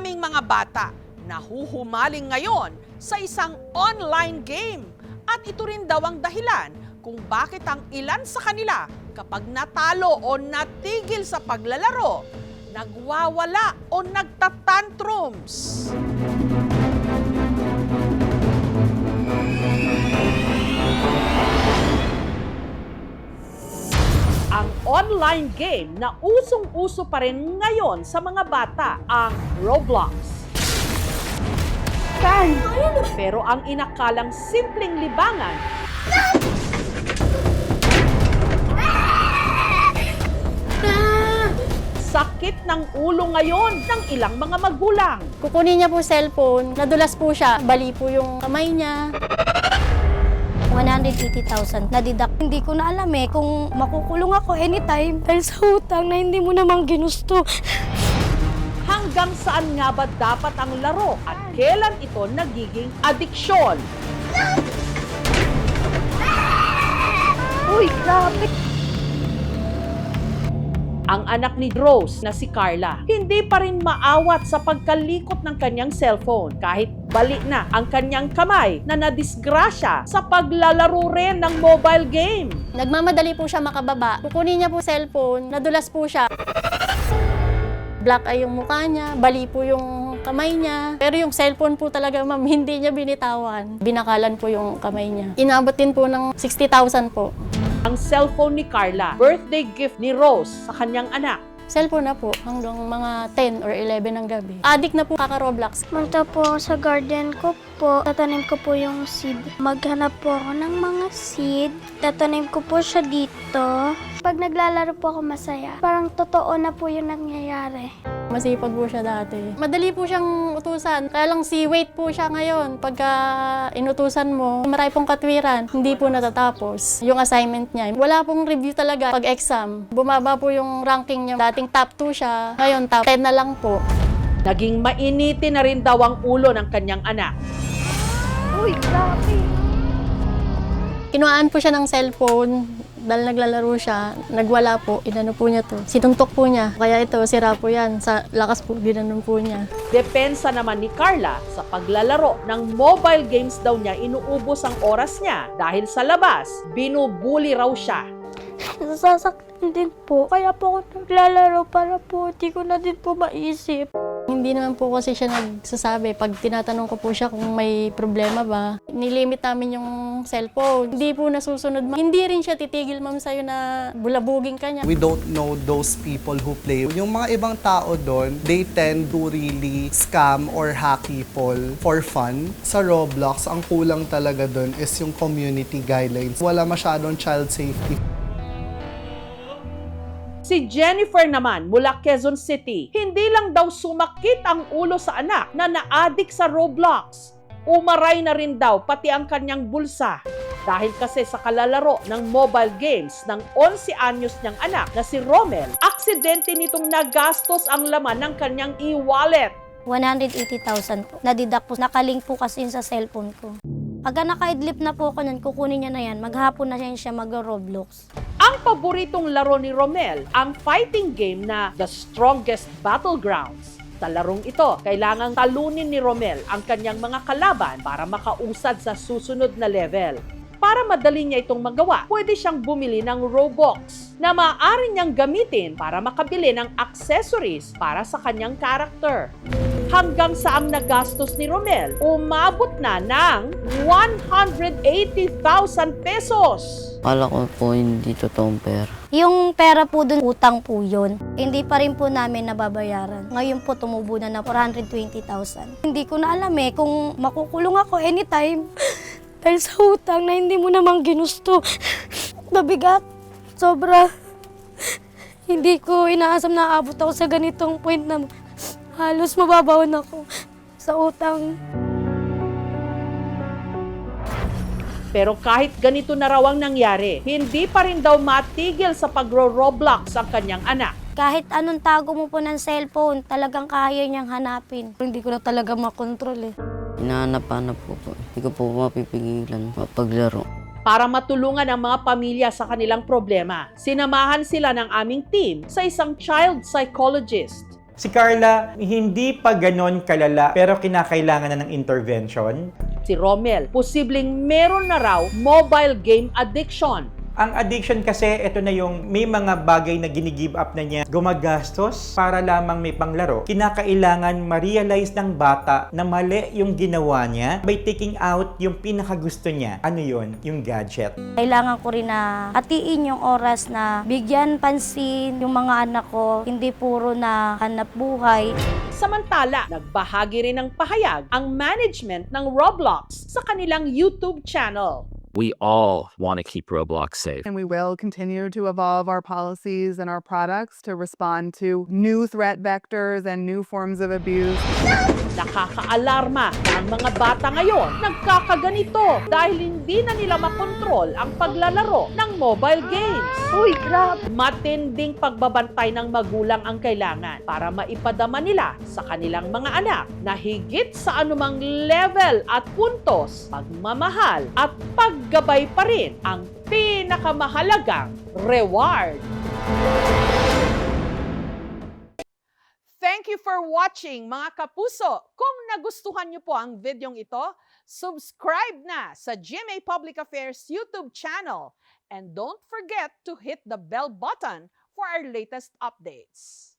Maraming mga bata nahuhumaling ngayon sa isang online game at ito rin daw ang dahilan kung bakit ang ilan sa kanila kapag natalo o natigil sa paglalaro, nagwawala o nagtatantrums. Ang online game na usong-uso pa rin ngayon sa mga bata ang Roblox. Pero ang inakalang simpleng libangan sakit ng ulo ngayon ng ilang mga magulang. Kukunin niya po cellphone, nadulas po siya, bali po yung kamay niya. 180,000 na-deduct. Hindi ko na alam kung makukulong ako anytime dahil sa utang na hindi mo naman ginusto. Hanggang saan nga ba dapat ang laro at kailan ito nagiging adiksyon? Uy, grabe! Ang anak ni Rose na si Carla, hindi pa rin maawat sa pagkalikot ng kanyang cellphone kahit bali na ang kanyang kamay na nadisgrasya sa paglalaro rin ng mobile game. Nagmamadali po siya makababa. Kukunin niya po cellphone, nadulas po siya. Black eye yung mukha niya, bali po yung kamay niya. Pero yung cellphone po talaga, ma'am, hindi niya binitawan. Binakalan po yung kamay niya. Inabot din po ng 60,000 po. Ang cellphone ni Carla, birthday gift ni Rose sa kanyang anak. Cellphone na po hanggang mga 10 or 11 ng gabi. Addict na po kaka-Roblox. Punta po ako sa garden ko po. Tatanim ko po yung seed. Maghanap po ako ng mga seed. Tatanim ko po siya dito. Pag naglalaro po ako masaya, parang totoo na po yung nangyayari. Masipag po siya dati. Madali po siyang utusan. Kaya lang si wait po siya ngayon. Pagka inutusan mo, marami pong katwiran. Hindi po natatapos yung assignment niya. Wala pong review talaga pag exam. Bumaba po yung ranking niya. Dating top 2 siya. Ngayon top 10 na lang po. Naging mainitin na rin daw ang ulo ng kanyang anak. Uy, grabe! Kinuhaan po siya ng cellphone. Dahil naglalaro siya, nagwala po, inano po niya to. Sinuntok po niya. Kaya ito, sira po yan. Sa lakas po, ginanon po niya. Depensa naman ni Carla, sa paglalaro ng mobile games daw niya, inuubos ang oras niya dahil sa labas, binubuli raw siya. Nasasaktan din po. Kaya po ako naglalaro para po di ko na din po maisip. Hindi naman po kasi siya nagsasabi. Pag tinatanong ko po siya kung may problema ba, nilimit namin yung cellphone. Hindi po nasusunod. Hindi rin siya titigil, ma'am, sa'yo na bulabugin ka niya. We don't know those people who play. Yung mga ibang tao doon, they tend to really scam or hack people for fun. Sa Roblox, ang kulang talaga doon is yung community guidelines. Wala masyadong child safety. Si Jennifer naman mula Quezon City, hindi lang daw sumakit ang ulo sa anak na na-addict sa Roblox. Umaray na rin daw pati ang kanyang bulsa. Dahil kasi sa kalalaro ng mobile games ng 11 anyos niyang anak na si Romel, aksidente nitong nagastos ang laman ng kanyang e-wallet. 180,000 po. Na-deduct po. Nakalink po kasi yun sa cellphone ko. Pagka naka-idlip na po ako nun, kukunin niya na yan. Maghapon na siya mag-Roblox. Ang paboritong laro ni Romel, ang fighting game na The Strongest Battlegrounds. Sa larong ito, kailangang talunin ni Romel ang kanyang mga kalaban para makausad sa susunod na level. Para madali niya itong magawa, pwede siyang bumili ng Robux na maaari niyang gamitin para makabili ng accessories para sa kanyang character. Hanggang sa ang nagastos ni Romel, umabot na ng 180,000 pesos. Akala ko po hindi totoong pera. Yung pera po dun, utang po yun. Hindi pa rin po namin nababayaran. Ngayon po tumubo na 420,000. Hindi ko na alam kung makukulong ako anytime. Dahil sa utang na hindi mo namang ginusto. Mabigat. Sobra. Hindi ko inaasam na aabot ako sa ganitong point na halos mababawan ako sa utang. Pero kahit ganito na raw ang nangyari, hindi pa rin daw matigil sa pagro-Roblox ang kanyang anak. Kahit anong tago mo po ng cellphone, talagang kaya niyang hanapin. Hindi ko na talaga makontrol Hinahanap-hanap ko po. Hindi ko po mapipigilan mapaglaro. Para matulungan ang mga pamilya sa kanilang problema, sinamahan sila ng aming team sa isang child psychologist. Si Carla, hindi pa ganon kalala pero kinakailangan na ng intervention. Si Romel, posibleng meron na raw mobile game addiction. Ang addiction kasi, ito na yung may mga bagay na gini-give up na niya. Gumagastos para lamang may panglaro. Kinakailangan ma-realize ng bata na mali yung ginawa niya by taking out yung pinakagusto niya. Ano yun? Yung gadget. Kailangan ko rin na hatiin yung oras na bigyan pansin yung mga anak ko, hindi puro na hanap buhay. Samantala, nagbahagi rin ng pahayag ang management ng Roblox sa kanilang YouTube channel. We all want to keep Roblox safe. And we will continue to evolve our policies and our products to respond to new threat vectors and new forms of abuse. Nakakaalarma na ang mga bata ngayon nagkakaganito dahil hindi na nila makontrol ang paglalaro ng mobile games. Uy, grabe! Matinding pagbabantay ng magulang ang kailangan para maipadama nila sa kanilang mga anak na higit sa anumang level at puntos, pagmamahal at paggabay pa rin ang pinakamahalagang reward. Thank you for watching, mga kapuso. Kung nagustuhan niyo po ang videong ito, subscribe na sa GMA Public Affairs YouTube channel. And don't forget to hit the bell button for our latest updates.